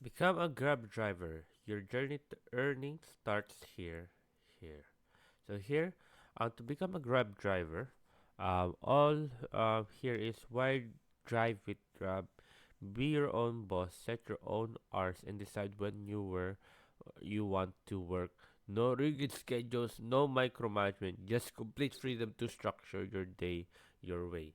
Become a Grab driver. Your journey to earning starts here. Here. So here, to become a Grab driver, all here is why drive with Grab. Be your own boss. Set your own hours and decide when you want to work. No rigid schedules, no micromanagement. Just complete freedom to structure your day your way.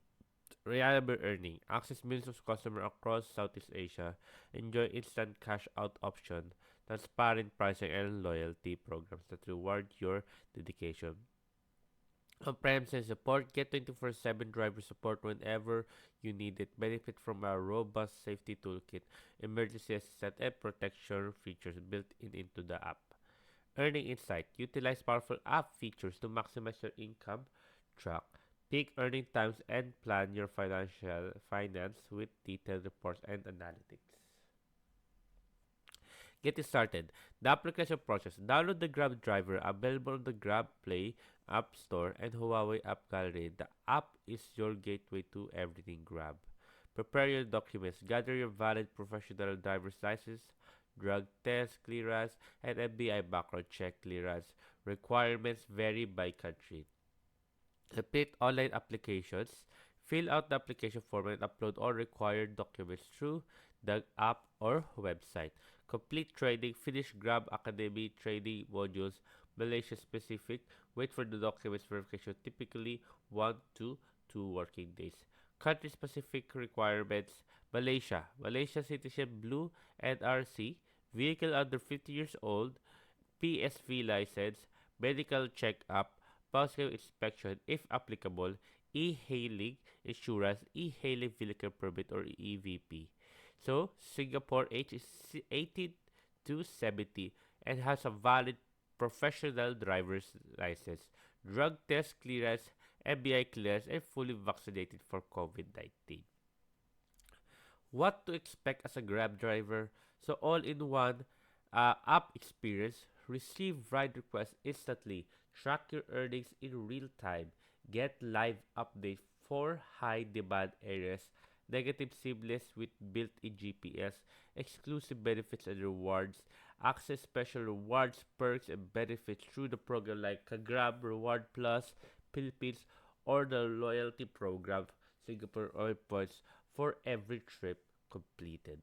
Reliable earning. Access millions of customers across Southeast Asia. Enjoy instant cash out option. Transparent pricing and loyalty programs that reward your dedication. Comprehensive support. Get 24/7 driver support whenever you need it. Benefit from our robust safety toolkit, emergency assistance, and protection features built into the app. Earning insight. Utilize powerful app features to maximize your income. Track peak earning times and plan your financial finance with detailed reports and analytics. Get started. The application process. Download the Grab Driver available on the Grab Play App Store and Huawei App Gallery. The app is your gateway to everything Grab. Prepare your documents. Gather your valid professional driver's license, drug test clearance, and FBI background check clearance. Requirements vary by country. Complete online applications. Fill out the application form and upload all required documents through the app or website. Complete training. Finish Grab Academy training modules. Malaysia specific. Wait for the documents verification. Typically 1 to 2 working days. Country specific requirements. Malaysia. Malaysia citizen blue NRC. Vehicle under 50 years old. PSV license. Medical checkup. Possible inspection if applicable, e-hailing insurance, e-hailing vehicle permit or EVP. So Singapore age is 18 to 70 and has a valid professional driver's license, drug test clearance, FBI clearance, and fully vaccinated for COVID-19. What to expect as a Grab driver? So all-in-one app experience. Receive ride requests instantly. Track your earnings in real time. Get live updates for high demand areas. Negative seamless with built-in GPS. Exclusive benefits and rewards. Access special rewards, perks, and benefits through the program like Grab Reward Plus, Philippines, or the loyalty program, Singapore Oil Points, for every trip completed.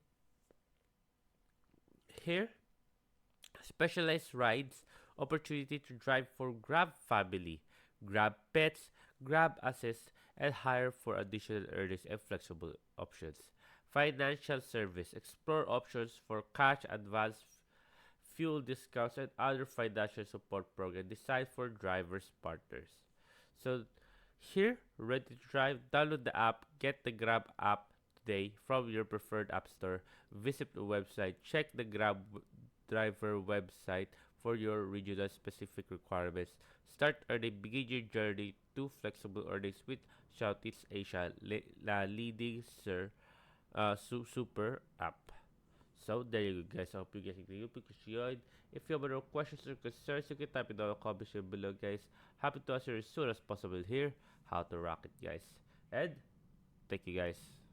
Here, specialized rides, opportunity to drive for Grab Family, Grab Pets, Grab Assist, and hire for additional earnings and flexible options. Financial service, explore options for cash advance, fuel discounts, and other financial support programs designed for drivers partners. So here, ready to drive, download the app, get the Grab app today from your preferred app store. Visit the website, check the Grab driver website for your regional specific requirements. Start earning, begin your journey to flexible earnings with Southeast Asia leading super app. So there you go, guys. I hope you guys enjoyed. If you have any questions or concerns, you can type it down in the comment section below, guys. Happy to answer as soon as possible here. How to rock it, guys. And thank you, guys.